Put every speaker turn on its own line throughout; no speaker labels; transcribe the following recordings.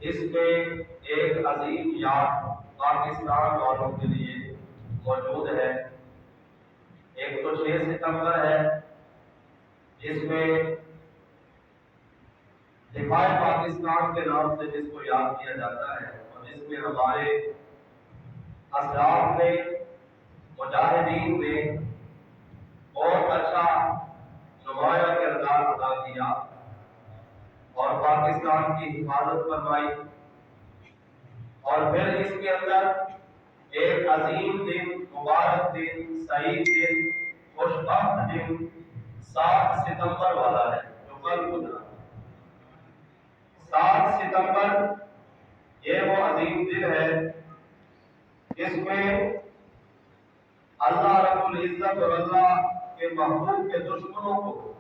اس میں ایک عظیم یاد پاکستان والوں کے لیے موجود ہے۔ ایک تو 6 ستمبر ہے جس میں دفاع پاکستان کے نام سے جس کو یاد کیا جاتا ہے، اور جس میں ہمارے اسلاف نے، مجاہدین نے بہت اچھا نمایاں کردار ادا کیا اور پاکستان کی حفاظت فرمائی۔ اور پھر اس کے اندر ایک عظیم دن، مبارک دن، سعید دن، خوشبخت دن 7 ستمبر والا ہے جو کل گزرا۔ 7 ستمبر یہ وہ عظیم دن ہے جس میں اللہ رب العزت اور اللہ کے محبوب کے دشمنوں کو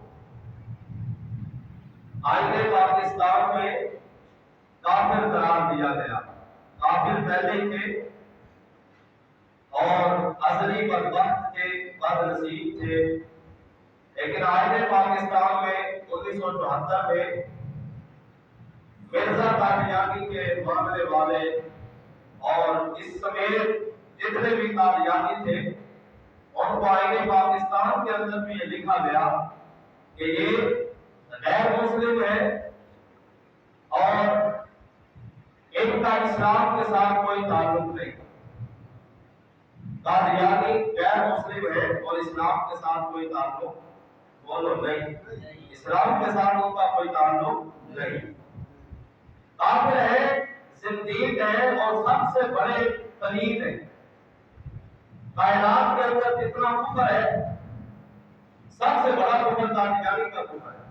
آئین پاکستان میں کافر قرار دیا گیا۔ کافر پہلے تھے اور ازلی بدبخت تھے، بد نصیب تھے، لیکن آئین پاکستان میں 1974 میں مرزا قادیانی کے معاملے والے اور اس سمیت جتنے بھی قادیانی تھے ان کو آئین پاکستان کے اندر بھی یہ لکھا گیا کہ یہ غیر مسلم ہے اور ان کا اسلام کے ساتھ کوئی تعلق نہیں۔ قادیانی غیر مسلم ہے اور اسلام کے ساتھ کوئی تعلق بولو نہیں، اسلام کے ساتھ ان کا کوئی تعلق نہیں۔ کافر ہے، زندیق ہے اور سب سے بڑے پلید ہے۔ کائنات کے اندر جتنا کفر ہے سب سے بڑا کفر قادیانی کا کفر ہے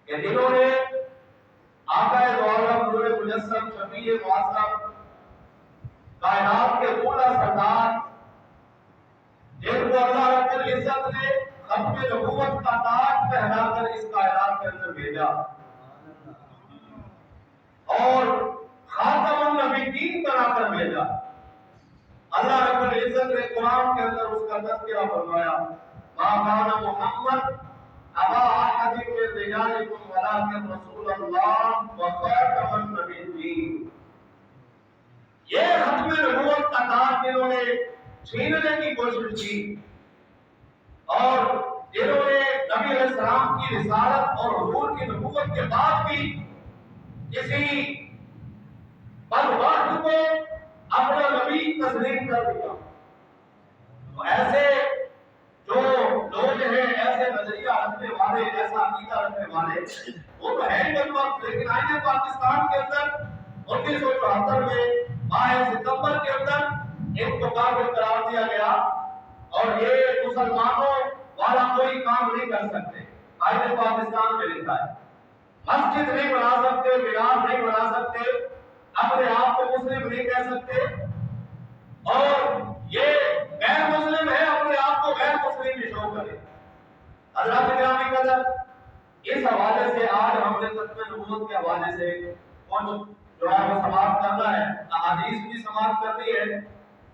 کہ جنہوں نے آقا دو عالم نور مجسم شفیع معظم کائنات کے اولا سردار، جن کو اللہ رب العزت نے ختم نبوت کا تاج پہنا کر اس کائنات کے اندر بھیجا اور خاتم النبیین بنا کر بھیجا۔ اللہ رب العزت نے قرآن کے اندر اس کا تذکرہ فرمایا، ما کان محمد ابا احد من رجالکم ولکن رسول اللہ وخاتم النبیین۔ یہ ختم نبوت کا تاج جنہوں نے چھیننے کی کوشش کی اور جنہوں نے نبی علیہ السلام کی رسالت اور حضور کی نبوت کے بعد بھی کسی بدبخت کو اپنا نبی تسلیم کر دیا، تو ایسے جو لوگ ہیں، ایسے نظریہ رکھنے والے، ایسا عقیدہ رکھنے والے، وہ تو ہے ہی بدبخت۔ لیکن آئین پاکستان کے اندر 1974 میں 22 ستمبر کے اندر ان کو کافر قرار دیا گیا اور یہ مسلمانوں والا کوئی کام نہیں کر سکتے۔ آئین پاکستان میں لکھا ہے مسجد نہیں بنا سکتے، مینار نہیں بنا سکتے، اپنے آپ کو مسلم نہیں کہہ سکتے، اور یہ غیر مسلم ہے، اپنے آپ کو غیر مسلم بھی شو کرے۔ حضرات گرامی قدر، اس حوالے سے آج ہم نے ختم نبوت کے حوالے سے کچھ جو ہے وہ سماعت کرنا ہے، احادیث بھی سماعت کرنی ہے،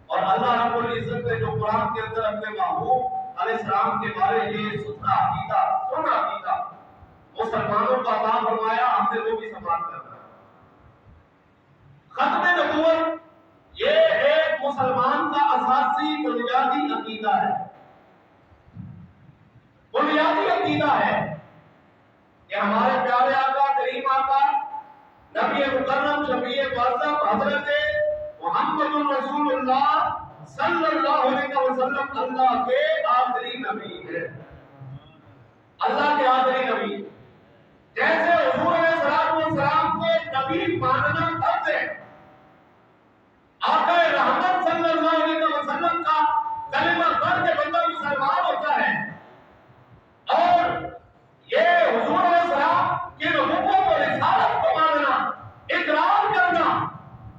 اور اللہ رب العزت نے جو قرآن کے اندر اپنے محبوب علیہ السلام کے بارے یہ ستھرا عقیدہ مسلمانوں کا عطا فرمایا، ہم نے وہ بھی سماعت کرنا ہے۔ ختم نبوت یہ ایک مسلمان کا اساسی بنیادی عقیدہ ہے، بنیادی عقیدہ ہے کہ ہمارے پیارے آقا، کریم آقا، نبی مکرم شفیع معظم حضرت محمد رسول اللہ صلی اللہ علیہ وسلم اللہ کے آخری نبی ہے، اللہ کے آخری نبی۔ جیسے حضور علیہ السلام کو نبی ماننا فرض ہے، آقا رحمت صلی اللہ علیہ وسلم کا کلمہ پڑھ کے بندہ مسلمان ہوتا ہے، اور یہ حضور علیہ السلام کی نبوت اور رسالت کو ماننا، اقرار کرنا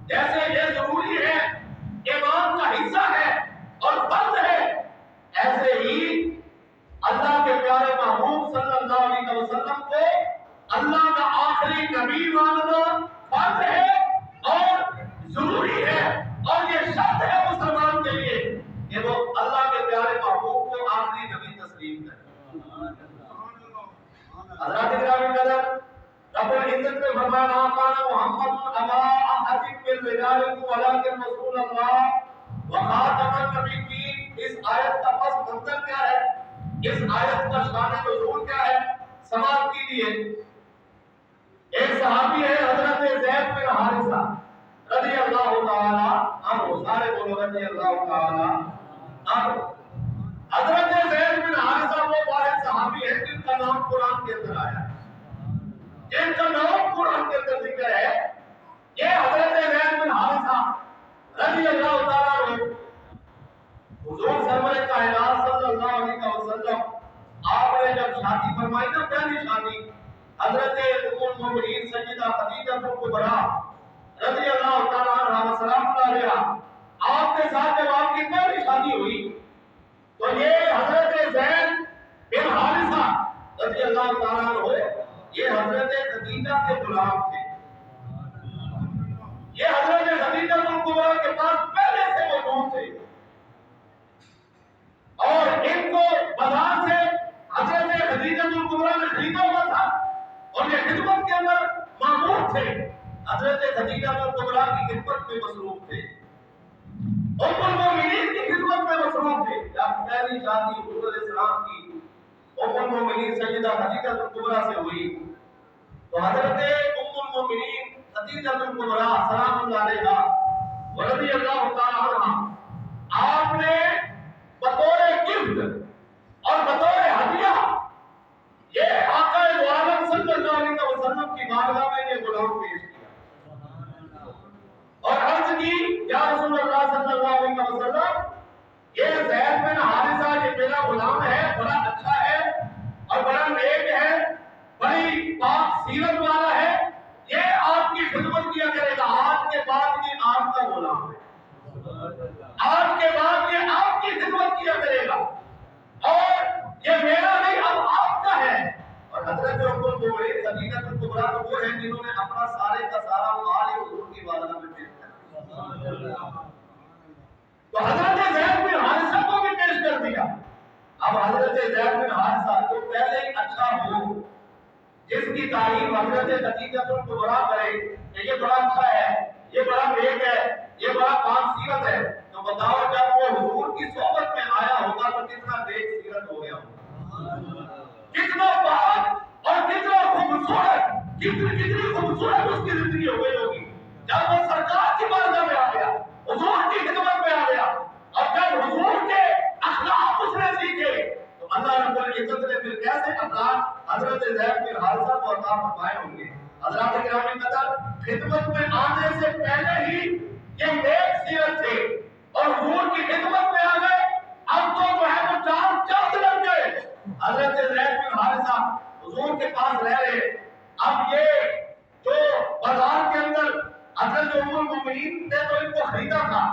جیسے یہ ضروری ہے، ایمان کا حصہ ہے اور فرض ہے، ایسے ہی اللہ کے پیارے محبوب صلی اللہ علیہ وسلم کو اللہ کا آخری نبی ماننا فرض ہے اور ضروری ہے، اور یہ شرط ہے مسلمان کے لیے کہ وہ اللہ کے پیارے محبوب کو آخری نبی تسلیم کرے۔ حضرات گرامی قدر، رب العزت نے فرمایا ما کان محمد ابا احد من رجالکم ولکن رسول اللہ وخاتم النبیین. اس آیت کا پس منظر کیا ہے؟ اس آیت کا شان نزول کیا ہے؟ سماعت کیجیے. ایک صحابی ہے حضرت زید بن حارثہ رضی اللہ تعالی عنہ. سارے بولو رضی اللہ تعالی عنہ. حضرت زید بن حارثہ وہ واحد صحابی ہے جن کا نام قرآن کے اندر آیا ہے، جن کا نام قرآن کے اندر ذکر ہے. یہ حضرت زید بن حارثہ رضی اللہ تعالی عنہ حضور سرور کائنات صلی اللہ علیہ وسلم آپ نے جب شادی فرمائی نا، پہلی شادی حضرت ام المؤمنین سیدہ خدیجہ کبریٰ رضی اللہ تعالی عنہا سلام اللہ علیہا، آپ کے ساتھ جب آپ کی پہلی شادی ہوئی تو یہ حضرت زید بن حارثہ رضی اللہ تعالی عنہ یہ حضرت خدیجہ کے غلام تھے. یہ حضرت خدیجہ کبریٰ کے پاس پہلے سے موجود تھے اور ان کو بازار سے حضرت خدیجہ کبریٰ نے خریدا ہوا تھا اور یہ خدمت کے اندر مامور تھے. حضرت خدیجہ کبریٰ کی خدمت میں مصروف تھے، ام المؤمنین کی خدمت میں مصروف تھے. جب پہلی شادی حضور علیہ السلام کی ام المؤمنین سیدہ خدیجہ کبریٰ سے ہوئی تو حضرت ام المؤمنین خدیجہ کبریٰ سلام اللہ علیہا رضی اللہ تعالی عنہا آپ نے بطور گفٹ اور بطور ہدیہ یہ آقا دو عالم صلی اللہ علیہ وسلم کی بارگاہ میں یہ غلام پیش کیا اور عرض کی یا رسول اللہ صلی اللہ علیہ وسلم یہ زید بن حارثہ یہ میرا غلام ہے، بڑا اچھا ہے اور بڑا نیک ہے، بڑی پاک سیرت والا ہے، یہ آپ کی خدمت کیا کرے گا. آج کے بعد یہ آپ کا غلام ہے، آج کے بعد یہ آپ کی خدمت کیا کرے گا اور یہ میرا نہیں اب آپ کا ہے. اور حضرت ام المؤمنین خدیجہ کبریٰ وہ ہیں جنہوں نے اپنا سارے کا سارا مال حضور کی بارگاہ میں پیش کیا. تو حضرت زید بن حارثہ کو بھی پیش کر دیا. اب حضرت زید بن حارثہ جو پہلے ہی اچھا ہو، جس کی تعریف حضرت خدیجہ کبریٰ کرے کہ یہ بڑا اچھا ہے، یہ بڑا نیک ہے، یہ بڑا پاک سیرت ہے، تو بتاؤ جب وہ حضور کی صحبت میں آیا ہوگا تو کتنا نیک سیرت ہو گیا ہوگا، کتنا پاک اور کتنا خوبصورت، کتنی خوبصورت اس کی زندگی ہو گئی ہوگی. جب وہ سرکار کی بارگاہ میں آ گیا، حضور کی خدمت میں آ گیا اور جب حضور کے اخلاق اس نے سیکھے تو اللہ رب العزت نے پھر کیسے اخلاق حضرت زید بن حارثہ کو عطا فرمائے ہوں گے. حضرات گرامی قدر، خدمت میں آنے سے پہلے ہی یہ نیک سیرت تھے اور حضور کی خدمت میں آ گئے. اب تو جو ہے وہ چار لگ گئے. حضرت زید بن حارثہ حضور کے پاس رہ رہے. اب یہ جو بازار کے اندر حضرت ام المؤمنین نے تو ان کو خریدا تھا،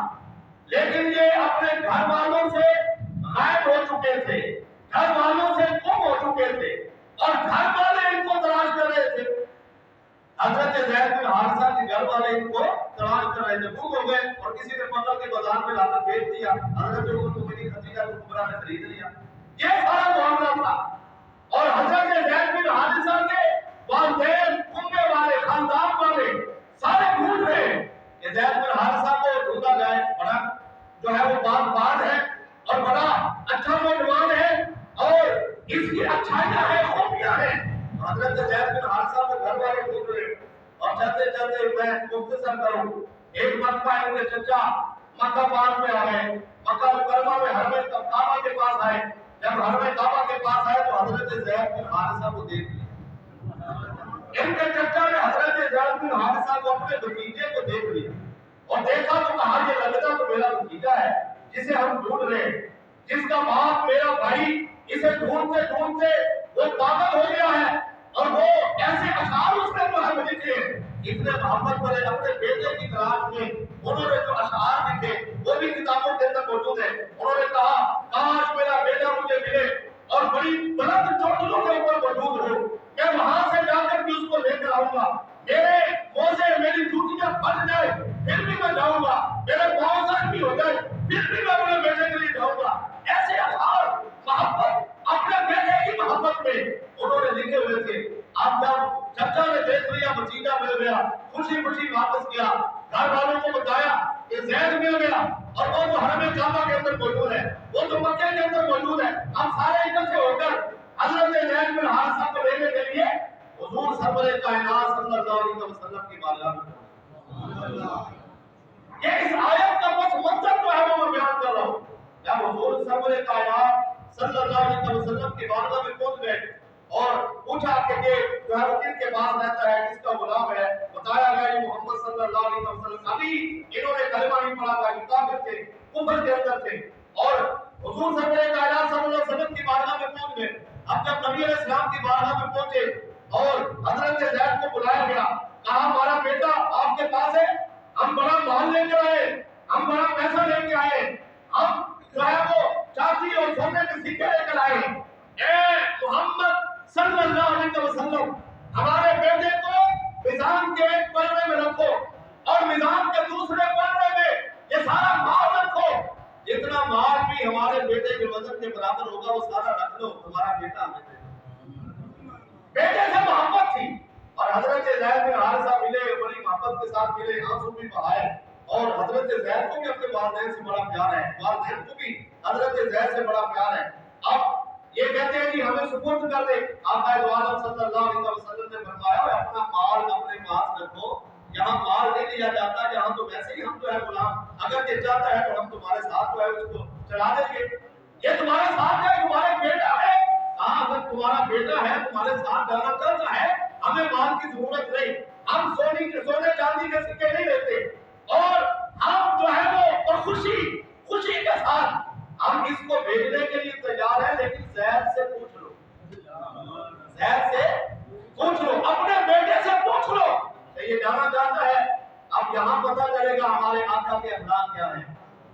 لیکن یہ اپنے گھر والوں سے غائب ہو چکے تھے، گھر والوں سے گم ہو چکے تھے اور گھر والے ان کو تلاش کر رہے تھے. حضرت زید بن حارثہ کے گھر والے ان کو تلاش کر رہے تھے، گم ہو گئے اور کسی نے پکڑ کے بازار میں لا کر بیچ دیا. حضرت ام المؤمنین خدیجہ کبریٰ نے خرید لیا. یہ سارا معاملہ تھا اور حضرت زید بن حارثہ کے والدین، کنبے والے، خاندان والے سارے ڈھونڈ رہے کہ زید بن حارثہ کو ڈھونڈا جائے. بڑا جو ہے وہ باز ہے اور بڑا اچھا نوجوان ہے اور اس کی اچھائیاں ہیں، خوبیاں ہیں. حضرت زید بن حارثہ کو گھر والے ڈھونڈ رہے اور چلتے چلتے میں مختصر کروں. ایک مرتبہ ان کے چچا مکہ پاک میں آ گئے، مکہ مکرمہ میں حرم کعبہ کے پاس آئے. جب حرم کعبہ کے پاس آئے تو حضرت زید بن حارثہ کو دیکھ لیا. ان کے چچا نے حضرت زید بن حارثہ کو اپنے بھتیجے کو دیکھ لیا اور دیکھا تو کہا یہ لگتا تو میرا بھتیجا ہے جسے ہم ڈھونڈ رہے ہیں، جس کا باپ میرا بھائی اسے ڈھونڈتے ڈھونڈتے وہ پاگل ہو گیا ہے اور وہ ایسے اشعار اس نے جو ہے لکھے اتنے محبت والے اپنے بیٹے کی تلاش میں. انہوں نے جو اشعار لکھے وہ بھی کتابوں کے اندر موجود ہیں. انہوں نے کہا کاش میرا بیٹا مجھے ملے اور بڑی بلند چوٹیوں کے اوپر موجود ہو، میں وہاں سے جا کر بھی اس کو لے کر آؤں گا، میرے موزے میری جوتیاں پھٹ جائے پھر بھی میں جاؤں گا، میرے پاؤں زخمی ہو جائے پھر بھی میں اپنے بیٹے کے لیے جاؤں گا. ایسے اشعار محبت اپنے بیٹے کی محبت میں انہوں نے لکھے ہوئے تھے. اب جب چچا نے دیکھ لیا بچیجا مل گیا، خوشی خوشی واپس گیا، گھر والوں کو بتایا کہ زید مل گیا، اور وہ تو حرم کعبہ کے اندر موجود ہے، وہ تو مکے کے اندر موجود ہے۔ ہم سارے اکٹھے ہو کر حضرت زید بن حارثہ کو لینے کے لیے حضور سرور کائنات صلی اللہ علیہ وسلم کی بارگاہ میں پہنچے۔ یہ اس آیت کا بس مطلب جو ہے وہ میں بیان کر رہا ہوں۔ جب حضور سرور کائنات صلی اللہ علیہ وسلم کی بارگاہ میں پہنچ گئے اور پوچھا کہ یہ جو ہے وہ کن کے پاس رہتا ہے، کس کا غلام ہے، بتایا گیا یہ محمد صلی اللہ علیہ وسلم، ابھی انہوں نے کلمہ نہیں پڑھا تھا، کافر تھے، کفر کے اندر تھے، اور حضور سرور کائنات صلی اللہ علیہ وسلم کی بارگاہ میں پہنچ گئے۔ اب جب نبی علیہ السلام کی بارگاہ میں پہنچے اور حضرت زید کو بلایا گیا، کہا ہمارا بیٹا آپ کے پاس ہے، ہم بڑا مال لے کر آئے، ہم بڑا پیسہ لے کے آئے، ہم جو ہے وہ چاندی اور سونے کے سکے لے کر آئے، اے محمد صلی اللہ علیہ وسلم ہمارے بیٹے کو میزان کے ایک پلڑے میں رکھو اور میزان کے دوسرے پلڑے میں یہ سارا مال رکھو، جتنا مال بھی ہمارے بیٹے کے وزن کے برابر ہوگا وہ سارا رکھ لو، تمہارا بیٹا ہمیں دے دو۔ بیٹے سے محبت تھی، اور حضرت زید بن حارثہ ملے، بڑی محبت کے ساتھ ملے، آنسو بھی بہائے، اور حضرت زید کو بھی اپنے والدین سے بڑا پیار ہے، والدین کو بھی حضرت زید سے بڑا پیار ہے۔ اب یہ کہتے ہیں کہ ہمیں سپرد کر دے، آقا دو عالم صلی اللہ علیہ وسلم نے فرمایا اپنا مال اپنے پاس رکھو، یہاں مال نہیں لیا جاتا، یہاں تو ویسے ہی ہم جو ہے غلام، اگر یہ چاہتا ہے تو ہم تمہارے ساتھ جو ہے اس کو چلا دیں گے، یہ تمہارے ساتھ ہے، تمہارا بیٹا ہے، ہاں اگر تمہارا بیٹا ہے تمہارے ساتھ جانا چاہتا ہے، ہمیں مال کی ضرورت نہیں، ہم سونے چاندی کے سکے نہیں لیتے، اور ہم جو ہے وہ خوشی کے ساتھ ہم اس کو بھیجنے کے لیے تیار ہیں، لیکن زید سے پوچھ لو، زید سے پوچھ لو، اپنے بیٹے سے پوچھ لو کہ یہ جانا چاہتا ہے۔ اب یہاں پتہ چلے گا ہمارے آقا کے اخلاق کیا ہیں۔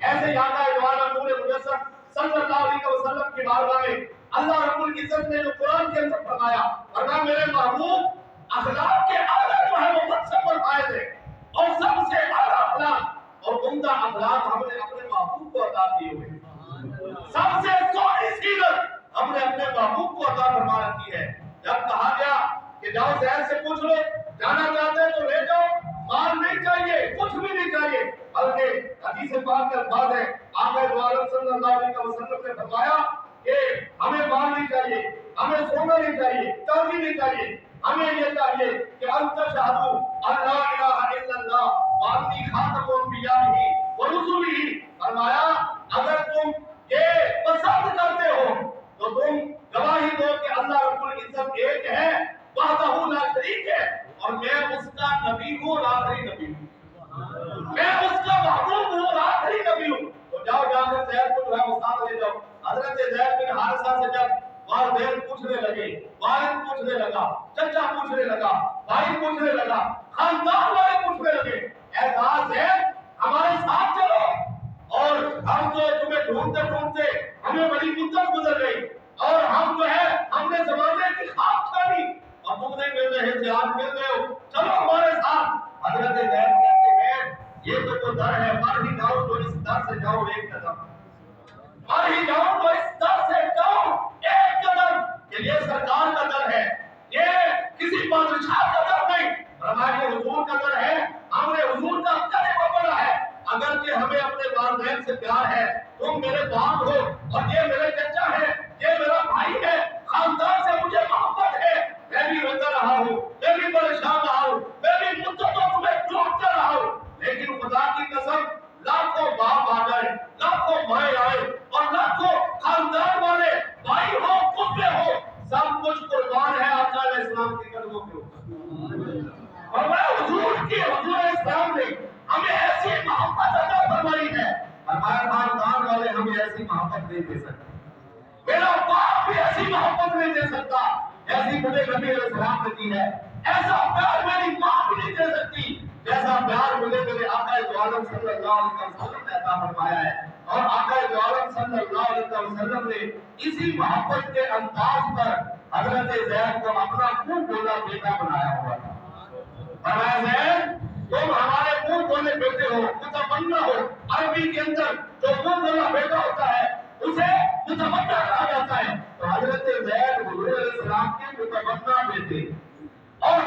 ایسے ہی آقا اجوالا نور مجسم صلی اللہ علیہ وسلم کی بارگاہ میں اللہ رب العزت نے جو قرآن کے اندر فرمایا، فرمایا میرے محبوب اخلاق کے اعلیٰ جو ہے وہ مجھ سے فرمائے تھے، اور سب سے اعلیٰ اخلاق اور عمدہ اخلاق ہم نے اپنے محبوب کو عطا کیے ہوئے، سب سے سونی سیرت ہم نے اپنے محبوب کو عطا فرما رکھی ہے۔ جب کہا گیا کہ جاؤ زید سے پوچھ لو، جانا چاہتے ہیں تو لے جاؤ، مال نہیں چاہیے، کچھ بھی نہیں چاہیے، بلکہ حدیث پاک کے الفاظ ہیں، آقا دو عالم صلی اللہ علیہ وسلم نے فرمایا کہ ہمیں مال نہیں چاہیے، ہمیں سونا نہیں چاہیے، چاندی نہیں چاہیے، ہمیں یہ چاہیے کہ انت شہدو اللہ الہ الا اللہ وانی خاتم الانبیاء ورسلہ، فرمایا اگر تم یہ پسند کرتے ہو تو تم گواہی دو کہ اللہ رب العزت ایک ہے، وحدہ لا شریک ہے، اور میں اس کا نبی ہوں اور آخری نبی ہوں، میں اس کا محبوب ہوں اور آخری نبی ہوں۔ تو جاؤ جا کر زید کو جو ہے وہ ساتھ لے جاؤ۔ حضرت زید بن حارثہ سے جب والدین پوچھنے لگے، والد پوچھنے لگا، چچا پوچھنے لگا، بھائی پوچھنے لگا، خاندان والے پوچھنے لگے، اے زید ہمارے ساتھ چلو، اور ہم تو تمہیں ڈھونڈتے ڈھونڈتے ہمیں بڑی مدت گزر گئی، اور ہم جو ہے ہم نے زمانے کی خواب کھانی، اور تم نہیں مل رہے تھے، آج مل گئے ہو، چلو ہمارے ساتھ۔ حضرت زید کہتے ہیں یہ تو وہ در ہے، مر ہی جاؤ تو اس در سے جاؤ ایک قدم، مر ہی جاؤ تو اس در سے جاؤ ایک قدم، کہ یہ سرکار کا در ہے، یہ کسی بادشاہ کا در نہیں، فرمایا یہ حضور کا در ہے، ہم نے حضور کا کلمہ پڑھا ہے، اگر کہ ہمیں اپنے والدین سے پیار ہے، تم میرے باپ ہو اور یہ میرے چچا ہے، یہ میرا بھائی ہے، خاندان سے مجھے محبت ہے، میں بھی روتا رہا ہوں، میں بھی پریشان رہا ہوں، میں بھی مدتوں تمہیں ڈھونڈتا رہا ہوں، لیکن خدا کی قسم لاکھوں باپ آ جائے، لاکھوں مائیں آئے، اور لاکھوں خاندان والے بھائی ہو کتے ہو، سب کچھ قربان ہے آقا علیہ السلام کی قدموں کے اوپر، اور میں حضور اسلام نے ہمیں ایسی محبت عطا فرمائی ہے، ہمارے خاندان والے ہمیں ایسی محبت نہیں دے سکتے، میرا باپ بھی ایسی محبت نہیں دے سکتا جیسی مجھے نبی علیہ السلام نے دی ہے، ایسا پیار میری ماں بھی نہیں دے سکتی جیسا پیار مجھے میرے آقا دو عالم صلی اللہ علیہ وسلم نے عطا فرمایا ہے، اور آقا دو عالم صلی اللہ علیہ وسلم نے اسی محبت کے انداز پر حضرت زید کو اپنا منہ بولا بیٹا بنایا ہوا تھا۔ فرمایا زید تم ہمارے منہ بولے بیٹے ہو، متمنا ہو، عربی کے اندر جو منہ بولا بیٹا ہوتا ہے اسے متمنا کہا جاتا ہے، تو حضرت زید حضور علیہ السلام کے متمنا بیٹے اور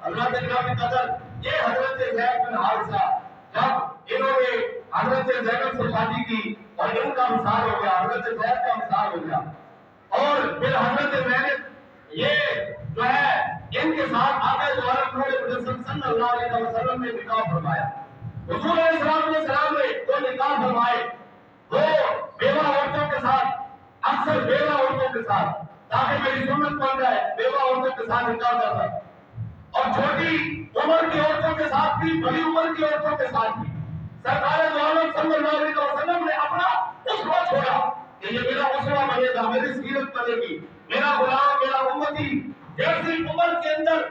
اللہ کے گرامی قدر یہ حضرت زید بن حارثہ جب انہوں نے حضرت زینب سے شادی کی اور ان کا وصال ہو گیا، حضرت زید کا وصال ہو گیا، اور پھر حضرت زینب یہ جو ہے ان کے ساتھ آقا دو عالم نور مجسم صلی اللہ علیہ وسلم نے نکاح فرمایا۔ حضور علیہ السلام نے جو نکاح فرمائے وہ بیوہ عورتوں کے ساتھ، اکثر بیوہ عورتوں کے ساتھ، تاکہ میری سنت بن جائے، بیوہ عورتوں کے ساتھ نکاح کرتا، اور چھوٹی عمر کی عورتوں کے ساتھ بھی، بڑی عمر کی عورتوں کے ساتھ بھی۔ سرکار دو عالم صلی اللہ علیہ وسلم نے اپنا اسوہ چھوڑا کہ یہ میرا اسوہ بنے گا، میری سیرت بنے گی، میرا غلام، میرا امتی جیسی عمر کے اندر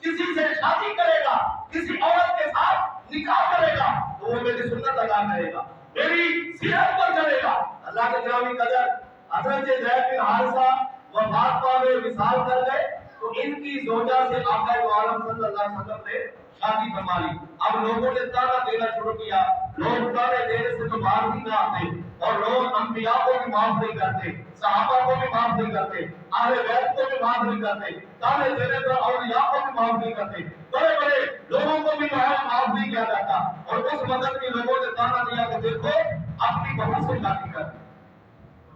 کسی سے شادی کرے گا، کسی عورت کے ساتھ نکاح کرے گا تو وہ میری سنت ادا کرے گا، میری سیرت پر چلے گا۔ اللہ کے گرامی قدر حضرت زید بن حارثہ وفات پاوے، وصال کر گئے تو ان کی زوجہ سے آقا دو عالم صلی اللہ علیہ وسلم نے شادی فرما لی۔ اب لوگوں نے تانا دینا شروع کیا، لوگ تانے دینے سے تو باہر نہیں آتے، اور لوگ انبیاء کو بھی معاف نہیں کرتے، صحابہ کو بھی معاف نہیں کرتے، اہل بیت کو بھی معاف نہیں کرتے، تانے دینے پر اولیاء کو بھی معاف نہیں کرتے، بڑے بڑے لوگوں کو بھی معاف نہیں کیا جاتا۔ اور اس وقت کے لوگوں نے تانا دیا کہ دیکھو اپنی بہو سے شادی کر۔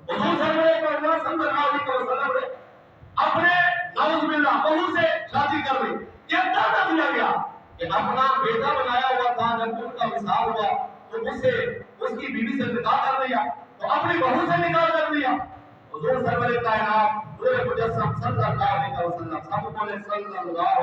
حضور صلی اللہ علیہ وسلم نے اپنے نعوذ باللہ بہو سے شادی کر لی۔ یہ تانا دیا گیا کہ اپنا بیٹا بنایا ہوا تھا، جب ان کا وصال ہوا تو اس کی بیوی سے نکاح کر لیا، تو اپنی بہو سے نکاح کر لیا۔ حضور سرور کائنات نور مجسم صلی اللہ علیہ وسلم، سب بولے صلی اللہ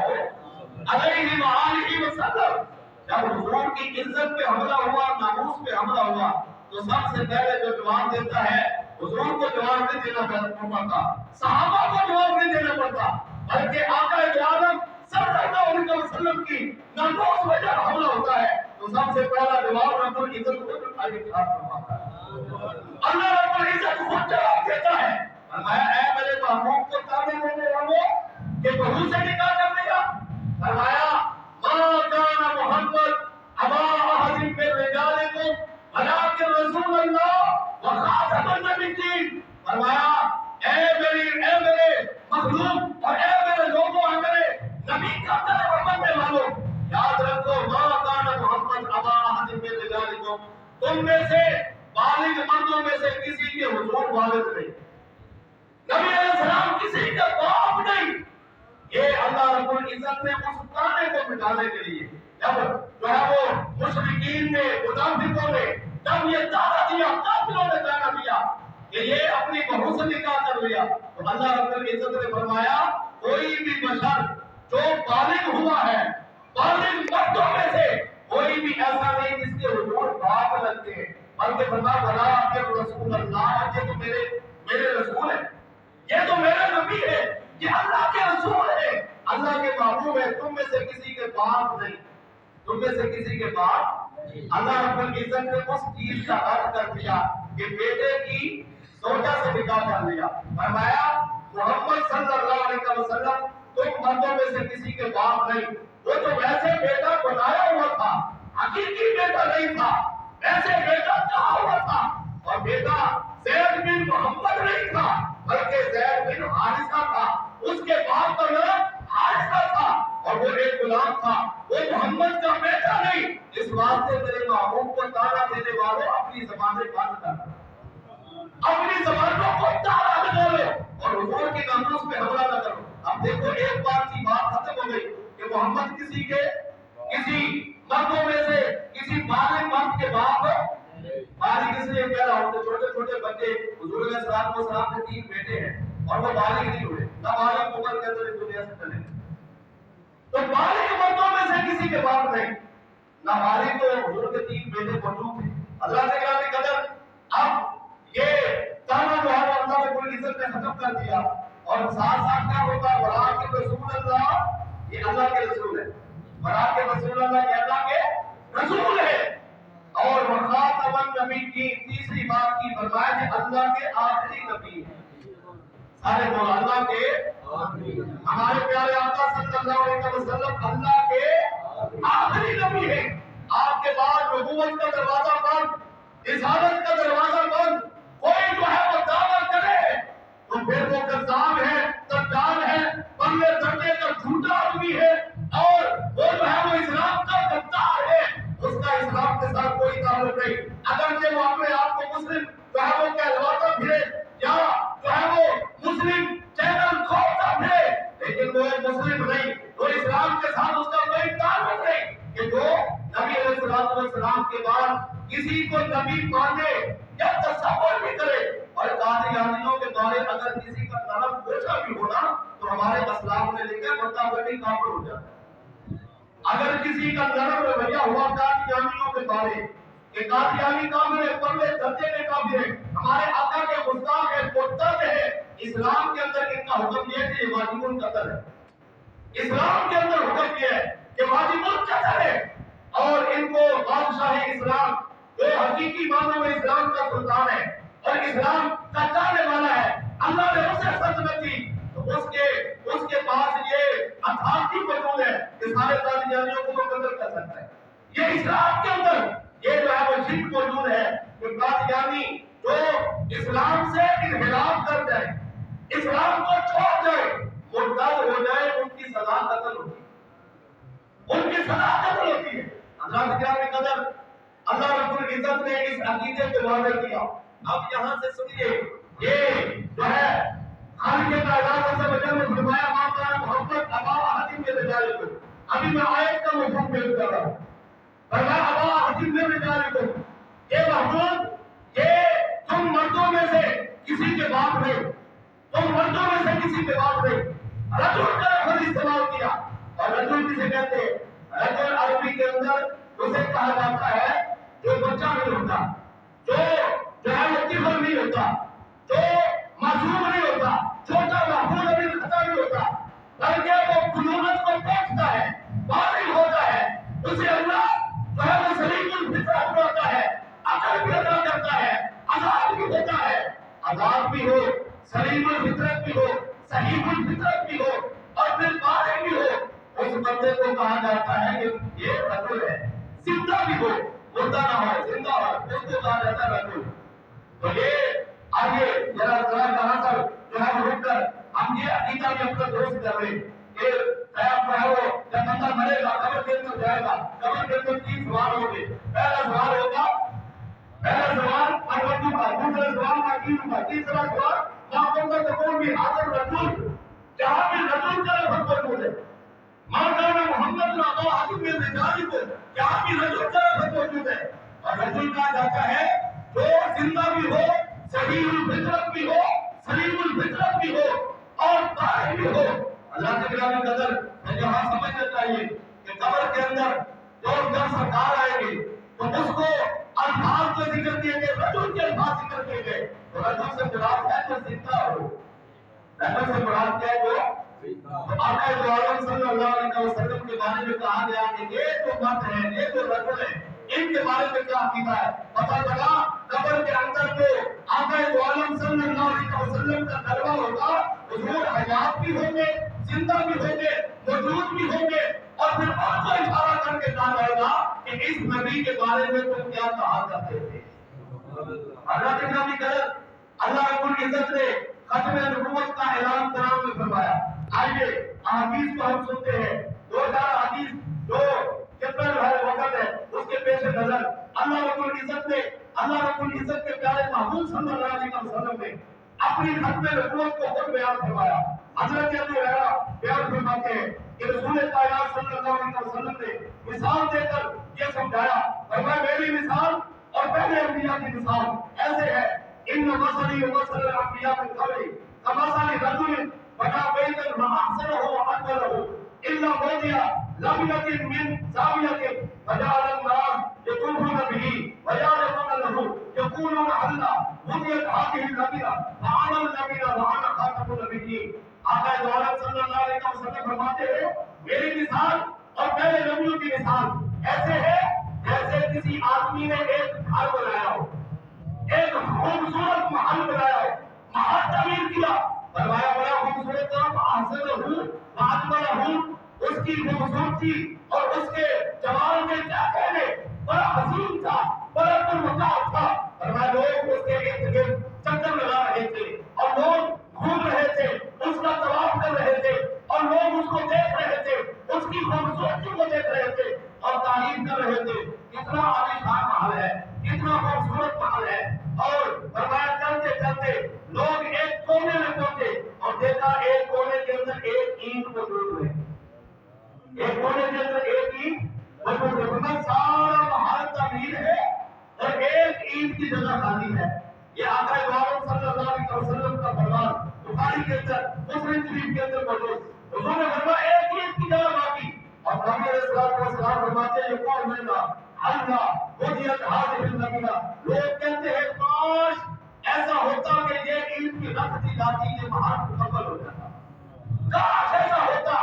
علیہ وآلہ وسلم، جب حضور کی عزت پہ حملہ ہوا، ناموس پہ حملہ ہوا تو سب سے پہلے جو جواب دیتا ہے، حضور کو جواب نہیں دینا پڑتا، صحابہ کو جواب نہیں دینا پڑتا، بلکہ آقا دو عالم صلی اللہ علیہ وسلم کی ناموس پہ جب حملہ ہوتا ہے تو سب سے پہلا جواب رب العزت کو فرماتا ہے۔ اللہ رب العزت خود جواب دیتا ہے، فرمایا اے میرے محبوب کو تانے دینے والوں کہ بہو سے نکاح کر لیا، فرمایا ما کان محمد ابا احد من رجالکم ولکن رسول اللہ وخاتم النبیین، فرمایا اے میرے مخلوق اور اے میرے لوگوں، اے میرے نبی کا طرف کرنے والوں، یاد رکھو ما کان محمد ابا احد من رجالکم، تم میں سے بالغ مردوں میں سے کسی کے حضور والد نہیں، نبی علیہ السلام کسی کا باپ نہیں۔ یہ اللہ رب العزت نے اس تانے کو مٹانے کے لیے جب جو ہے وہ مشرکین نے، منافقوں نے جب یہ دعویٰ دیا، کافروں نے دعویٰ دیا کہ یہ اپنی بہو سے نکاح کر لیا، تو اللہ رب العزت نے فرمایا کوئی بھی بشر جو بالغ ہوا ہے، بالغ مردوں میں سے کوئی بھی ایسا نہیں جس کے حضور باپ لگتے ہیں، بلکہ فرمایا ولیکن رسول اللہ، یہ تو میرے رسول ہیں، یہ تو میرا نبی ہے، یہ اللہ کے رسول ہے، اللہ کے محبوب ہے، تم میں سے کسی کے باپ نہیں، تم میں سے کسی کے باپ۔ اللہ رب العزت نے اس چیز کا رد کر دیا کہ بیٹے کی زوجہ سے نکاح کر لیا، فرمایا محمد صلی اللہ علیہ وسلم تم مردوں میں سے کسی کے باپ نہیں، وہ تو ویسے بیٹا بنایا ہوا تھا، حقیقی بیٹا نہیں تھا، ویسے بیٹا کہا ہوا تھا، اور بیٹا زید بن محمد نہیں تھا بلکہ زید بن حارثہ تھا، اس کے باپ کا نام حارثہ تھا اور وہ ایک غلام تھا، وہ محمد کا بیٹا نہیں۔ اس واسطے میرے محبوب کو تانا دینے والوں اپنی زبانیں بند کر دو، اپنی زبانوں کو تالا لگا لو اور حضور کی ناموس پہ حملہ نہ کرو۔ اب دیکھو ایک بار کی بات ختم ہو گئی کہ محمد کسی مردوں میں سے کسی بالغ مرد کے باپ، بالغ اس لیے کہہ رہا ہوں کہ چھوٹے چھوٹے بچے، حضور علیہ السلام کے 3 بیٹے ہیں اور وہ بالغ نہیں ہوئے، نابالغ عمر کے اندر اس دنیا سے چلے، تو بالغ مردوں میں سے کسی کے باپ نہیں، نابالغ تو حضور کے 3 بیٹے موجود تھے۔ اللہ کے گرامی قدر اب یہ تانا جو ہے اللہ رب العزت نے ختم کر دیا، اور ساتھ ساتھ کیا ہوتا ہے ولا کے رسول اللہ، یہ اللہ کے رسول ہے، ولا کے رسول اللہ یہ اللہ کے رسول ہے، اور وخاتم النبیین کی تیسری بات کی فرمایا کہ اللہ کے آخری نبی ہیں، سارے بول اللہ کے ہمارے پیارے آقا صلی اللہ علیہ وسلم اللہ کے آخری نبی ہیں، آپ کے بعد نبوت کا دروازہ بند، رسالت کا دروازہ بند، کوئی جو ہے وہ دعویٰ کرے تو پھر وہ کذاب ہے، دجال ہے، بننے دھرنے کا جھوٹا آدمی ہے، اور کسی کو نبی مانے یا تصور بھی کرے، اور قادیانیوں کے بارے اگر کسی کا نرم گوشہ بھی ہونا تو ہمارے اسلام نے لکھا بندہ وہ بھی کافر ہو جاتا ہے۔ اگر کسی کا نرم رویہ ہوا قادیانیوں کے بارے کہ قادیانی کافر ہے، پرلے درجے کے کافر ہے، ہمارے آقا کے گستاخ ہے، مرتد ہے، اسلام کے اندر ان کا حکم یہ ہے کہ یہ واجب القتل ہے۔ اسلام کے اندر حکم یہ ہے کہ واجب القتل ہے، اور ان کو بادشاہ اسلام جو حقیقی معنوں میں اسلام کا سلطان ہے اور اسلام کا چاہنے والا ہے، اللہ نے اسے سلطنت دی تو اس کے پاس یہ اتھارٹی موجود ہے کہ سارے قادیانیوں کو وہ قتل کر سکتا ہے۔ یہ اسلام کے اندر یہ جو ہے وہ جھنگ موجود ہے کہ قادیانی جو اسلام سے انحراف کر جائے، اسلام کو چھوڑ جائے، مرتد ہو جائے، ان کی سزا قتل ہوتی ہے، ان کی سزا قتل ہوتی ہے۔ حضرات کرام قدر، اللہ رب العزت نے اس عقیدے کو واضح کیا۔ اب یہاں سے سنیے، یہ جو ہے خالق کائنات عز و جل نے فرمایا ما کان محمد ابا احد من رجالکم، ابھی میں آیت کا مفہوم بیان کر رہا ہوں۔ فرمایا ابا احد من رجالکم، یہ محمود یہ تم مردوں میں سے کسی کے باپ نہیں، تم مردوں میں سے کسی کے باپ نہیں۔ رجل کا لفظ استعمال کیا، اور رجل کسے کہتے ہیں؟ رجل عربی کے اندر اسے کہا جاتا ہے جو بچہ نہیں ہوتا، جو ہے وہ طفل نہیں ہوتا، جو معصوم نہیں ہوتا، چھوٹا محفوظ ابھی خطا نہیں ہوتا، بلکہ وہ بلوغت کو پہنچتا ہے، بالغ ہوتا ہے، اسے اللہ جو ہے وہ سلیم الفطرت بناتا ہے، عقل بھی عطا کرتا ہے، آزاد بھی ہوتا ہے، آزاد بھی ہو، سلیم الفطرت بھی ہو، صحیح الفطرت بھی ہو، اور پھر بالغ بھی ہو، اس بندے کو کہا جاتا ہے کہ یہ رجل ہے۔ زندہ بھی ہو، مردہ نہ ہو، زندہ ہو، اس کو کہا جاتا ہے رجل۔ تو یہ آگے ذرا کہاں پر جو ہے رک کر ہم یہ عقیدہ بھی اپنا درست کر رہے کہ قیام جو ہے وہ جب بندہ مرے گا قبر کے اندر جائے گا، قبر کے اندر 3 سوال ہوں گے۔ پہلا سوال ہوگا، پہلا سوال الوجو کا، دوسرا سوال عقیدہ کا، تیسرا سوال ما کنت تقول بھی حاضر رجل، جہاں بھی رجل کا لفظ موجود ہے، ما کان محمد ابا احد من رجالکم، جہاں بھی رجل کا لفظ موجود ہے، اور رجل کہا جاتا ہے جو زندہ بھی ہو، صحیح الفطرت بھی ہو، سلیم الفطرت بھی ہو، اور طاہر بھی ہو۔ اللہ کے گرامی قدر، میں یہاں سمجھنا چاہیے کہ قبر کے اندر جب سرکار آئے گی تو اس کو الفاظ کا ذکر کیے گئے، رجل کے الفاظ ذکر کیے گئے، تو رجل سے مراد ہے جو زندہ ہو، رجل سے مراد کیا ہے جو آقا دو عالم صلی اللہ علیہ وسلم کے بارے میں کہا گیا کہ یہ جو مرد ہیں، یہ جو رجل ہیں، ان کے بارے میں کیا عقیدہ ہے؟ پتہ چلا قبر کے اندر جو آقا دو عالم صلی اللہ علیہ وسلم کا دربہ ہوگا، حضور حیات بھی ہوں گے، زندہ بھی ہوں گے، موجود بھی ہوں گے، اور پھر ان کو اشارہ کر کے کہا جائے گا کہ اس نبی کے بارے میں تم کیا کہا کرتے تھے۔ اللہ کے نبی قدر، اللہ رب العزت نے ختم نبوت کا اعلان قرآن میں فرمایا۔ آئیے احادیث کو ہم سنتے ہیں، 2000 حدیث جو کتنا جو ہے وقت ہے اس کے پیش نظر اللہ رب العزت کے پیارے محبوب صلی اللہ علیہ وسلم نے اپنی ختم نبوت کو خود بیان فرمایا۔ حضرت ابو ہریرہ بیان فرماتے ہیں کہ رسول کائنات صلی اللہ علیہ وسلم نے مثال دے کر یہ سمجھایا، فرمایا میری مثال اور پہلے انبیاء کی مثال ایسے ہے، ان مثلی ومثل الانبیاء من قبلی کمثل رجل بنا بیتا فاحسنہ واجملہ الا موضع لبنة من زاویة فجعل الناس يطوفون به ويعرفون له يقولون هلا بنيت هذه اللبنة فأنا اللبنة وأنا خاتم النبيين۔ آقا دو عالم صلی اللہ علیہ وسلم فرماتے ہیں میری مثال اور پہلے نبیوں کی مثال ایسے ہے جیسے کسی آدمی نے ایک گھر بنایا ہو، ایک خوبصورت محل بنایا ہو، محل تعمیر کیا، فرمایا بڑا خوبصورت تھا، فاحسنہ واجملہ، اس کی خوبصورتی اور اس کے جمال کے کیا کہنے، بڑا حسین تھا، بڑا پرمتاع تھا۔ فرمایا لوگ اس کے ارد گرد چکر لگا رہے تھے اور لوگ گھوم رہے تھے، اس کا طواف کر رہے تھے اور لوگ اس کو دیکھ رہے تھے، اس کی خوبصورتی کو دیکھ رہے تھے اور تعریف کر رہے تھے، کتنا عالیشان محل ہے، کتنا خوبصورت محل ہے۔ اور فرمایا چلتے چلتے لوگ ایک کونے میں پہنچے اور دیکھا ایک کونے کے اندر ایک اینٹ موجود ہے، ایک کونے کے اندر ایک اینٹ موجود ہے۔ فرمایا سارا محل تعمیر ہے اور ایک عید کی جگہ خالی ہے. یہ آقا عالم صلی اللہ علیہ وسلم کا فرمان بخاری کے اندر مسلم شریف کے اندر موجود. حضور نے فرمایا ایک عید کی جگہ باقی. اور نبی علیہ الصلوۃ والسلام فرماتے ہیں یہ کون ہے نا اللہ وجیت حاضر النبیہ. لوگ کہتے ہیں کاش ایسا ہوتا کہ یہ عید کی رکھ دی جاتی یہ مہار مکمل ہو جاتا. کاش ایسا ہوتا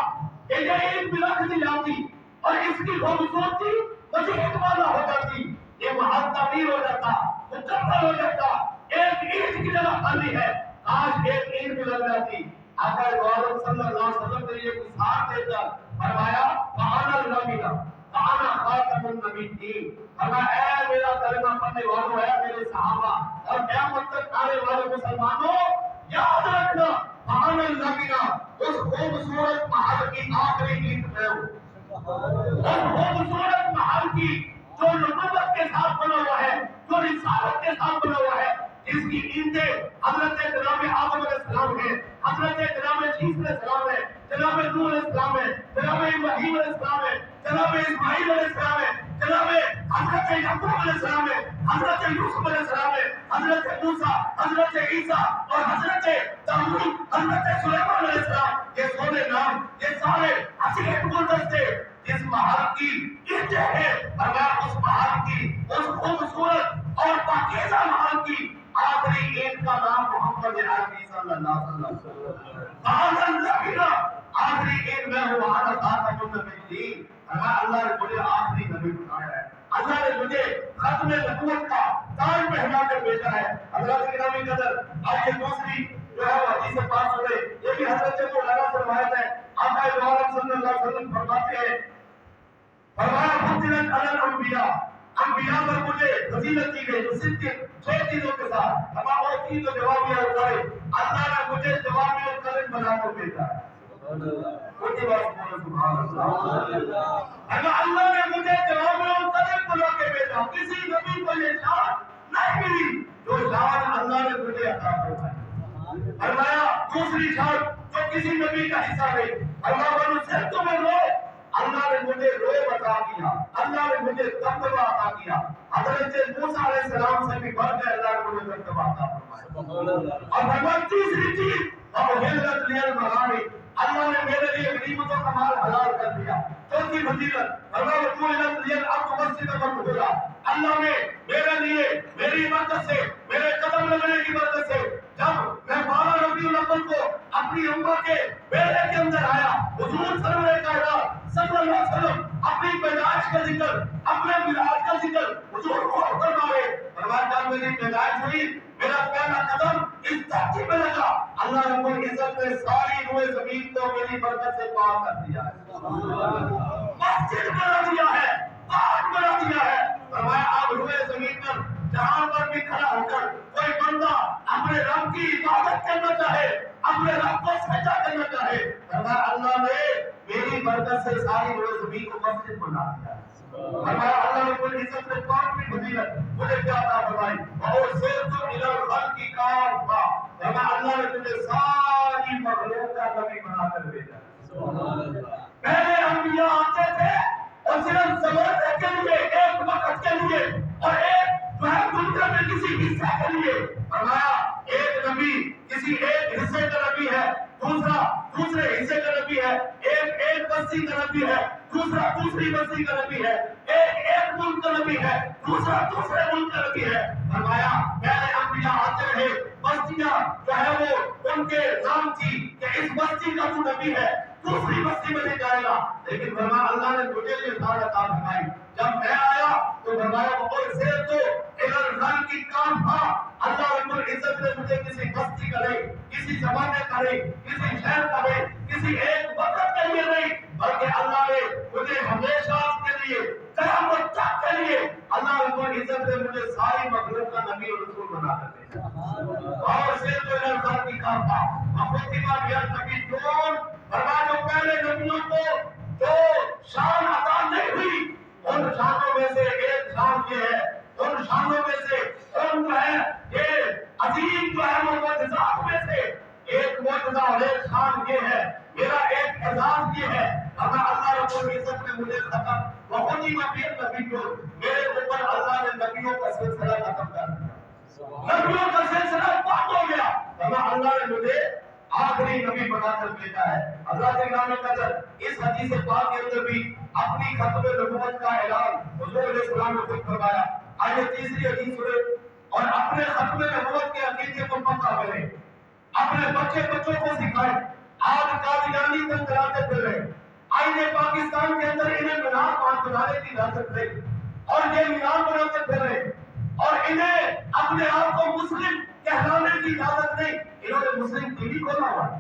کہ یہ عید بھی رکھ دی جاتی اور اس کی خوبصورتی مزید والا ہو جاتی. یہ مہار تعمیر ہو جاتا مکمل ہو جاتا. ایک عید کی جگہ خالی ہے. آج ایک عید بھی لگ جاتی. آقا عالم صلی اللہ علیہ وسلم نے یہ مثال دے کر فرمایا فانا النبیہ فانا خاتم النبیین. فرمایا اے میرا کلمہ پڑھنے والوں اے میرے صحابہ اور قیامت تک آنے والے مسلمانوں یاد رکھنا فانا النبیہ اس خوبصورت محل کی آخری عید میں ہوں. اس خوبصورت محل کی جو نبوت کے ساتھ بنا ہوا ہے جو رسالت کے ساتھ بنا ہوا ہے جس کی عیدیں حضرت جناب آدم علیہ السلام ہے حضرت جناب عیسی علیہ السلام ہے جناب نوح علیہ السلام ہے جناب ابراہیم علیہ السلام ہے جناب اسماعیل علیہ السلام ہے جناب حضرت یعقوب علیہ السلام ہے حضرت یوسف علیہ السلام ہے حضرت موسیٰ حضرت عیسیٰ اور حضرت داؤد حضرت سلیمان علیہ السلام. یہ سونے نام یہ سارے حسین گلدستے اس محل کی عیدیں ہیں. اگر اس محل کی اس خوبصورت اور پاکیزہ محل کی آخری عید کا نام محمد عربی صلی اللہ علیہ وسلم. آخری عید میں ہوں وہاں خاتم النبیین. اللہ نے مجھے آخری نبی بنایا ہے. اللہ نے مجھے ختم نبوت کا تاج پہنا کر بھیجا ہے. حضرت گرامی قدر آج یہ دوسری جو ہے وہ حدیث پاک ہوئے یہ بھی حضرت مولانا سے روایت ہے. آقا عالم صلی اللہ علیہ وسلم فرماتے ہیں فرمایا فضیلت علی الانبیاء انبیاء پر مجھے فضیلت دی گئی صرف 6 چیزوں کے ساتھ. تمام وہ چیزوں جواب دیا ہوتا ہے اللہ نے مجھے جواب میں قلم بنا کر بھیجا ہے. سبحان اللہ. اللہ نے مجھے جواب میں قلم بنا کے بھیجا. کسی نبی کو یہ شان نہیں ملی جو شان اللہ نے مجھے عطا فرمائی. فرمایا دوسری شان جو کسی نبی کا حصہ نہیں. اللہ بنو سے تمہیں رو اللہ نے مجھے روب عطا کیا. اللہ نے مجھے دبدبہ عطا کیا. حضرت موسیٰ علیہ السلام سے بھی بڑھ کر اللہ نے مجھے دبدبہ عطا فرمایا. اور فرمایا تیسری چیز وَأُحِلَّتْ لِيَ الْمَغَانِمُ اللہ نے میرے لیے غنیمتوں کا مال حلال کر دیا. چوتھی فضیلت فرمایا وَجُعِلَتْ لِيَ الْأَرْضُ مَسْجِدًا وَطَهُورًا اللہ نے میرے لیے میری برکت سے میرے قدم لگنے کی برکت سے جب میں 12 ربیع الاول کو اپنی امت کے بیڑے کے اندر آیا حضور سرور کائنات صلی اللہ علیہ وسلم اپنی پیدائش کا ذکر اپنے میلاد کا ذکر حضور کو فرمائے. فرمایا جب میری پیدائش ہوئی میرا پہلا قدم اس دھرتی پہ لگا اللہ رب العزت نے ساری روئے زمین کو میری برکت سے پاک کر دیا ہے. مسجد بنا دیا ہے پاک بنا دیا ہے. فرمایا آپ روئے زمین پر جہاں پر بھی کھڑا ہو کر کوئی بندہ اپنے رب کی عبادت کرنا چاہے اپنے رب کو سجدہ کرنا چاہے فرمایا اللہ نے میری برکت سے ساری روئے زمین کو مسجد بنا دیا ہے. فرمایا اللہ رب العزت نے پاک بھی فضیلت مجھے کیا عطا فرمائی اور سرت الی الخلق کافہ. فرمایا اللہ نے مجھے ساری مخلوق کا نبی بنا کر بھیجا. پہلے انبیاء آتے تھے اور صرف زمانے کے لیے ایک وقت کے لیے اور ایک جو ہے دنیا میں کسی حصے کے لیے. فرمایا ایک نبی کسی ایک حصے کا نبی ہے دوسرا دوسرے حصے کا نبی ہے ایک بستی کا نبی ہے دوسرا دوسری بستی کا نبی ہے ایک ملک کا نبی ہے دوسرا دوسرے ملک کا نبی ہے. فرمایا پہلے انبیاء آتے رہے بستیاں جو ہے وہ ان کے نام تھی کہ اس بستی کا تو نبی ہے دوسری بستی میں نہیں جائے گا. لیکن فرمایا اللہ نے مجھے یہ سارا عطا فرمائی. جب میں آیا تو فرمایا وہ سے تو الہی کی کام تھا اللہ رب العزت نے مجھے کسی بستی کا نہیں کسی زمانے کا نہیں کسی شہر کا نہیں کسی ایک وقت کے لیے نہیں بلکہ اللہ نے مجھے ہمیشہ کے لیے قیامت تک کے لیے اللہ رب العزت نے مجھے ساری مخلوق کا نبی اور رسول بنا کر بھیجا. اور سے تو الہی کی کام تھا فاطمہ بیت نبی دون فرمایا جو پہلے نبیوں کو جو شان عطا نہیں ہوئی ان شانوں میں سے ایک شان یہ ہے ان شانوں میں سے ان جو ہے یہ عظیم جو ہے وہ معجزات میں سے ایک معجزہ اور ایک شان یہ ہے میرا ایک اعزاز یہ ہے اللہ رب العزت نے مجھے ختم وہی نبی کو میرے اوپر اللہ نے نبیوں کا اجازت دیتا ہے. حضرات اکرام قدر اس حدیث پاک کے اندر بھی اپنی ختم نبوت کا اعلان حضور علیہ السلام نے خود فرمایا. آئیے تیسری حدیث سنیں اور اپنے ختم نبوت کے عقیدے کو پکا کریں, اپنے بچوں کو سکھائیں. آج قادیانی تک کراتے پھر رہے, آئیے پاکستان کے اندر انہیں مینار بنانے کی اجازت نہیں اور یہ مینار بناتے پھر رہے اور انہیں اپنے آپ کو مسلم کہلانے کی اجازت نہیں. انہوں نے مسلم ٹی وی کھولا ہوا ہے,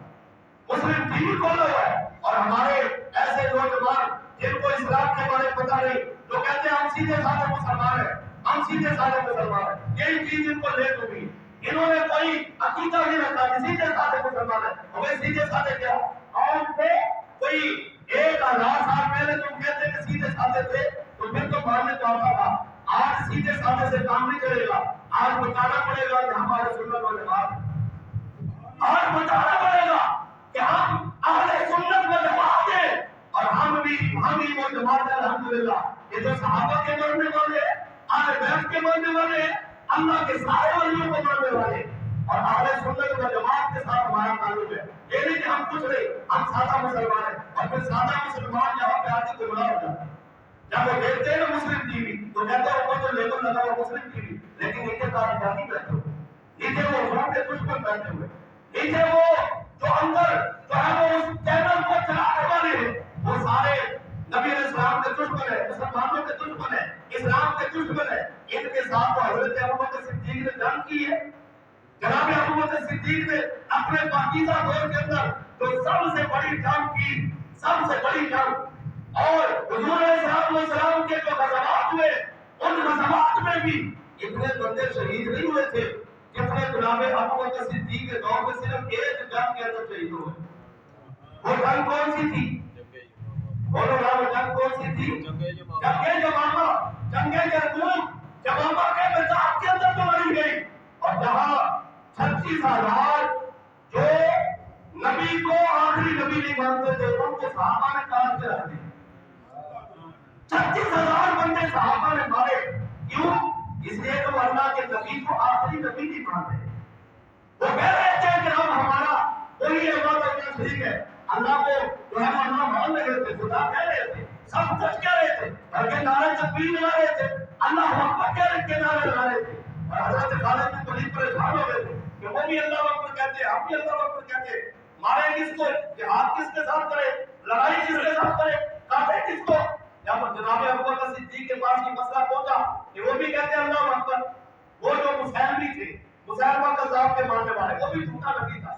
مسلم ٹی وی کھولا ہوا ہے. اور ہمارے ایسے نوجوان جن کو اسلام کے بارے میں پتہ نہیں, جو کہتے ہیں ہم سیدھے سادھے مسلمان ہیں, ہم سیدھے سادھے مسلمان ہیں, یہی چیز ان کو لے چکی. انہوں نے کوئی عقیدہ نہیں رکھا کہ سیدھے سادھے مسلمان ہیں. ہمیں سیدھے سادھے کیا, آج سے کوئی 1000 سال پہلے تم کہتے کہ سیدھے سادھے تھے تو پھر تو ماننے تو آتا تھا. آج سیدھے سادھے سے کام نہیں چلے گا. آج بتانا پڑے گا کہ ہمارے سنت والجماعت, آج بتانا پڑے گا کہ ہم اہل سنت والجماعت ہیں اور ہم بھی وہ جماعت ہے. الحمدللہ یہ تو صحابہ کے ماننے والے, اہل بیت کے ماننے والے, اللہ کے سارے ولیوں کو ماننے والے اور اہل سنت والجماعت کے ساتھ ہمارا تعلق ہے. یہ نہیں کہ ہم کچھ نہیں, ہم سادہ مسلمان ہیں. اور پھر سادہ مسلمان یہاں پہ آتے گمراہ ہو جاتے ہیں. جب وہ دیکھتے ہیں نا مسلم ٹی وی تو کہتے ہیں اوپر تو لیبل لگا ہوا مسلم ٹی وی, لیکن نیچے قادیانی بیٹھے ہوئے, نیچے وہ حضور کے دشمن بیٹھے ہوئے, نیچے وہ جو اندر جو ہے وہ اس چینل کو چلانے والے ہیں وہ سارے نبی علیہ السلام کے دشمن ہیں, مسلمانوں کے دشمن ہیں, اسلام کے دشمن ہیں. ان کے ساتھ تو حضرت ابوبکر صدیق نے جنگ کی ہے. جناب ابوبکر صدیق نے اپنے پاکیزہ دور کے اندر جو سب سے بڑی جنگ کی, سب سے بڑی جنگ, اور حضور علیہ السلام کے جو غزوات ہوئے ان غزوات میں بھی اتنے بندے شہید نہیں ہوئے تھے جتنے جناب ابوبکر صدیق کے دور میں صرف ایک جنگ کے اندر شہید ہوئے. وہ جنگ کون سی تھی؟ بولو نا, وہ جنگ کون سی تھی؟ جنگ یمامہ, جنگ یرموک, یمامہ کے میدان کے اندر جو لڑی گئی اور جہاں 36,000 جو نبی کو آخری نبی نہیں مانتے تھے ان کو صحابہ نے کاٹ کے رکھ دیا. 36,000 بندے صحابہ نے مارے. کیوں؟ اس لیے کہ وہ اللہ کے نبی کو آخری نبی نہیں مانتے. وہ کہہ رہے تھے کہ ہم ہمارا کوئی عبادت کا شریک ہے, اللہ کو جو ہے اللہ مان رہے تھے, خدا کہہ رہے تھے, سب کچھ کہہ رہے تھے, بلکہ نعرے تکبیر لگا رہے تھے, اللہ اکبر کہہ رہے تھے, نعرے لگا رہے تھے. اور حضرت خالد بن ولید پریشان ہو گئے تھے کہ وہ بھی اللہ اکبر کہتے ہیں, ہم بھی اللہ اکبر کہتے ہیں, مارے کس کو, جہاد کس کے ساتھ کرے, لڑائی کس کے ساتھ کرے, کاٹے کس کو. جب جناب ابوبکر صدیق کے پاس یہ مسئلہ پہنچا کہ وہ بھی کہتے ہیں اللہ اکبر, وہ جو مسلمان تھے, مسلمان کذاب کے ماننے والے, وہ بھی جھوٹا نبی تھا.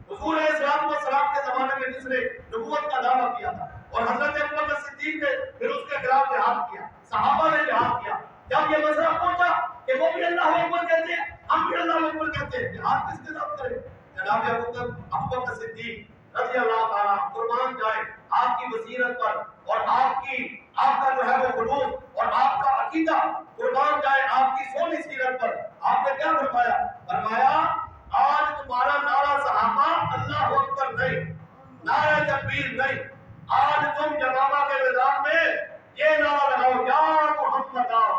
حضور علیہ السلام کے زمانے میں جس نے نبوت کا دعویٰ کیا تھا اور حضرت ابوبکر صدیق نے پھر اس کے خلاف جہاد کیا, صحابہ نے جہاد کیا. جب یہ مسئلہ پہنچا کہ وہ بھی اللہ اکبر کہتے ہیں, ہم بھی اللہ اکبر کہتے ہیں, جہاد کس کے ساتھ کریں. جناب ابوبکر صدیق رضی اللہ تعالیٰ قربان جائے آپ کی بصیرت پر اور آپ کا جو ہے وہ خلوص اور آپ کا عقیدہ, قربان جائے آپ کی سونی سیرت پر. آپ نے کیا فرمایا آج تمہارا نعرہ صحابہ اللہ اکبر نہیں, نعرہ تکبیر نہیں, آج تم یمامہ کے میدان میں یہ نعرہ لگاؤ, یا محمد آؤ.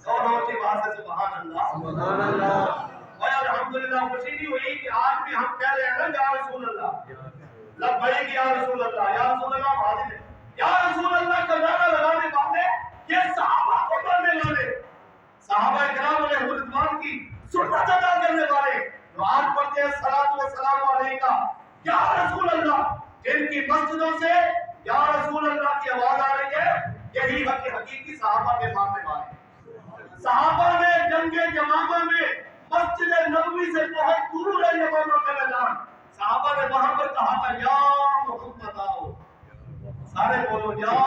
سونوں کی بات ہے, سبحان اللہ, سبحان اللہ. اور الحمدللہ خوشی نہیں ہوئی کہ آج بھی ہم کہہ رہے ہیں نا یا رسول اللہ, لبیک یا رسول اللہ, یا رسول اللہ حاضر ہے, یا رسول اللہ کا نعرہ لگانے والے یہ صحابہ کو ماننے والے, صحابہ کرام علیہ رضوان کی سنت ادا کرنے والے جو آج پڑھتے ہیں صلاۃ و سلام علیکہ یا رسول اللہ, جن کی مسجدوں سے یا رسول اللہ کی آواز آ رہی ہے, یہی حقیقی صحابہ کے ماننے والے. صحابہ نے جنگ یمامہ میں مسجد نبوی سے بہت دور ہے یمامہ کا میدان, صحابہ نے وہاں پر کہا تھا یا محمد آؤ. سارے بولو یا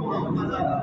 محمد آؤ.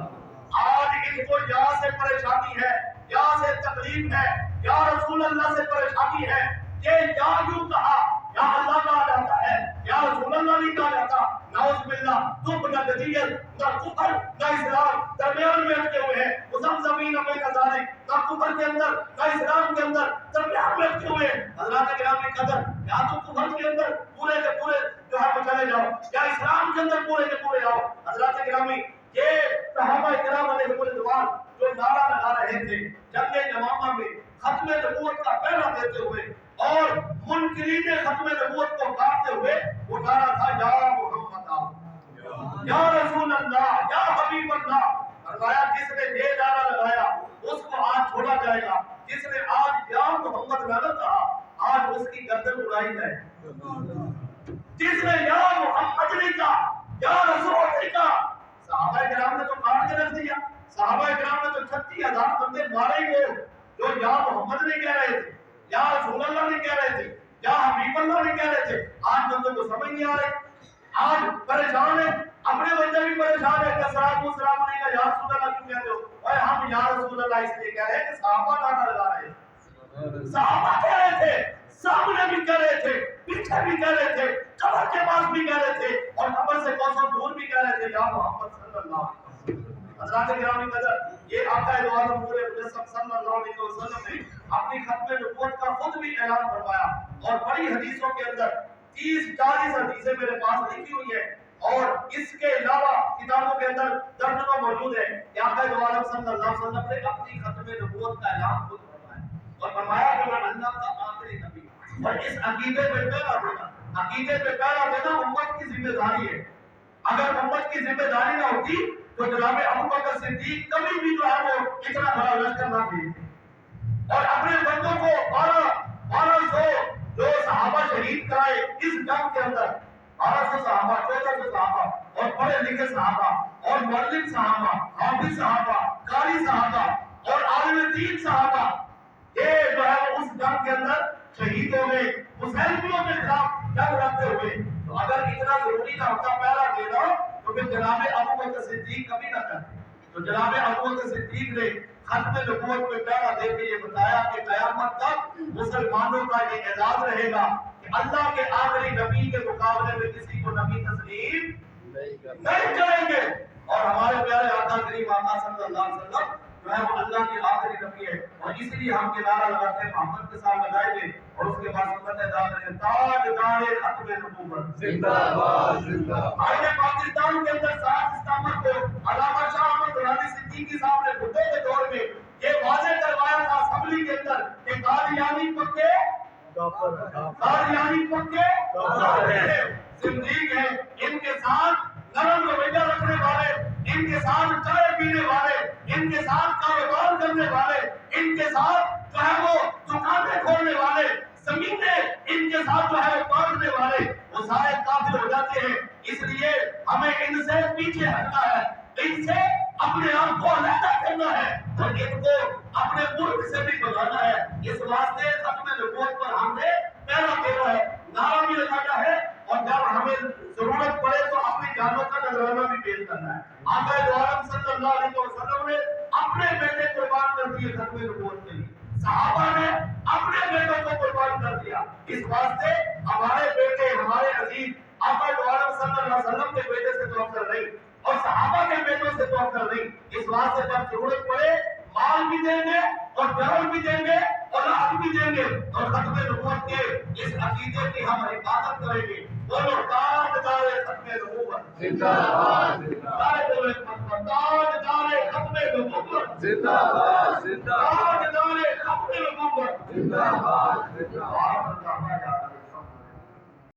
آج ان کو یا سے پریشانی ہے, یا سے تکلیف ہے, یا رسول اللہ سے پریشانی ہے کہ یا یوں کہا یا اللہ کہا جاتا ہے, یا رسول اللہ نہیں کہا جاتا. نعوذ باللہ, تم نہ جدیت نہ کفر نہ اسلام درمیان میں اٹکے ہوئے ہیں. مزمزمین بین ذالک, نہ کفر کے اندر نہ اسلام کے اندر, درمیان میں اٹکے ہوئے ہیں. حضرات کرام قدر, یا تو کفر کے اندر پورے کے پورے جو ہے وہ چلے جاؤ, یا اسلام کے اندر پورے کے پورے جاؤ. حضرات گرامی, یہ صحابہ کرام علیہ رضوان جو نعرہ لگا رہے تھے جنگ یمامہ میں ختم نبوت کا پہلا دیتے ہوئے اور منکرین ختم نبوت کو کاٹتے ہوئے اٹھا رہا تھا یا محمد یا رسول اللہ یا حبیب اللہ. فرمایا جس نے یہ نعرہ لگایا اس کو آج چھوڑا جائے گا. جس نے آج یا محمد نہ کہا آج اس کی گردن اڑائی جائے. جس نے یا محمد نہیں کہا یا رسول نہیں کہا. صحابہ کرام نے تو کاٹ کے رکھ دیا. صحابہ کرام نے تو 36,000 بندے مارے ہی وہ جو یا محمد نہیں کہہ رہے تھے, یا رسول اللہ نہیں کہہ رہے تھے, یا حبیب اللہ نہیں کہہ رہے تھے. آج بندوں کو سمجھ نہیں آ رہے, آج پریشان ہے, اپنے بندے بھی پریشان ہے کہ سلام السلام علیکم یا رسول اللہ کیوں کہتے ہو. اور ہم یا رسول اللہ اس لیے کہہ رہے ہیں کہ صحابہ نعرہ لگا رہے ہیں. صحابہ کہہ رہے تھے, سامنے بھی کہہ رہے تھے, پیچھے بھی کہہ رہے تھے, قبر کے پاس بھی کہہ رہے تھے, اور قبر سے کوسوں دور بھی کہہ رہے تھے یا محمد صلی اللہ علیہ وسلم. حضرات گرامی قدر, یہ آقا دو عالم نور مجسم صلی اللہ علیہ وسلم نے اپنی ختم نبوت کا خود بھی اعلان فرمایا, اور بڑی حدیثوں کے اندر 30-40 حدیثیں میرے پاس لکھی ہوئی ہیں, اور اس کے علاوہ کتابوں کے اندر درجنوں موجود ہیں کہ آقا دو عالم صلی اللہ علیہ وسلم نے اپنی ختم نبوت کا اعلان خود فرمایا, اور فرمایا کہ میں اللہ کا آخری نبی. اور اس عقیدے پہ پہلا دینا, عقیدے پہ پہلا دینا امت کی ذمہ داری ہے. اگر امت کی ذمہ داری نہ ہوتی تو جناب ابوبکر صدیق کبھی بھی جو ہے وہ اتنا بڑا لشکر نہ بھیجتے, اور اپنے بندوں کو 1200 جو صحابہ شہید کرائے اس جنگ کے اندر, 1200 صحابہ, 1400 صحابہ, اور پڑھے لکھے صحابہ, اور معلم صحابہ, حافظ صحابہ, قاری صحابہ, اور عالم دین صحابہ, یہ جو ہے اس جنگ کے اندر شہید ہو گئے مسلمانوں کے خلاف جنگ لڑتے ہوئے. تو اگر اتنا ضروری نہ ہوتا پہلا دینا تو پھر جناب ابوبکر صدیق کبھی نہ کرتے. تو جناب ابوبکر صدیق نے ختم نبوت میں پہلا دے کے یہ بتایا کہ قیامت تک مسلمانوں کا یہ اعزاز رہے گا کہ اللہ کے آخری نبی کے مقابلے میں کسی کو نبی تسلیم نہیں کریں گے. اور ہمارے پیارے آقا کریم آقا صلی اللہ علیہ وسلم جو ہے وہ اللہ کے آخری نبی ہے, اور اس لیے ہم یہ نعرہ لگاتے ہیں محمد کے ساتھ لگائیں گے, اور اس کے بعد سنت ادا کریں گے تاجدار ختم نبوت زندہ باد زندہ باد. آئین پاکستان کے اندر 7 ستمبر کو علامہ شاہ احمد درانی صدیقی صاحب نے بھٹو کے دور میں یہ واضح کروایا تھا اسمبلی کے اندر کہ قادیانی پکے قادیانی پکے زندگی ہیں, ان کے ساتھ نرم رویہ رکھنے والے, ان کے ساتھ چائے پینے والے, ان کے ساتھ کاروبار کرنے والے, ان کے ساتھ جو ہے وہ دکانیں کھولنے والے, زمینیں ان کے ساتھ جو ہے بانٹنے والے, وہ سارے کافر ہو جاتے ہیں. اس لیے ہمیں ان سے پیچھے ہٹنا ہے, ان سے اپنے آپ کو علیحدہ کرنا ہے, اور ان کو اپنے ملک سے بھی بھگانا ہے. اس واسطے ختم نبوت پر ہم نے پہلا دینا ہے, نعرہ بھی لگانا ہے, اور جب ہمیں ضرورت پڑے تو اپنی جانوں کا نذرانہ بھی پیش کرنا ہے. آقا دو عالم صلی اللہ علیہ وسلم نے اپنے بیٹے قربان کر دیے ختم نبوت کے لیے, صحابہ نے اپنے بیٹوں کو قربان کر دیا. اس واسطے ہمارے بیٹے, ہمارے عزیز آقا دو عالم صلی اللہ علیہ وسلم کے بیٹے سے تو افضل نہیں, اور صحابہ کے بیٹوں سے تو افضل نہیں. اس واسطے جب ضرورت پڑے مال بھی دیں گے, اور جان بھی دیں گے, اور اولاد بھی دیں گے, اور ختم نبوت کے اس عقیدے کی ہم حفاظت کریں گے. بولو تاجدار ختم نبوت زندہ باد زندہ باد, تاجدار ختم نبوت زندہ باد زندہ باد, تاجدار ختم نبوت زندہ باد زندہ باد.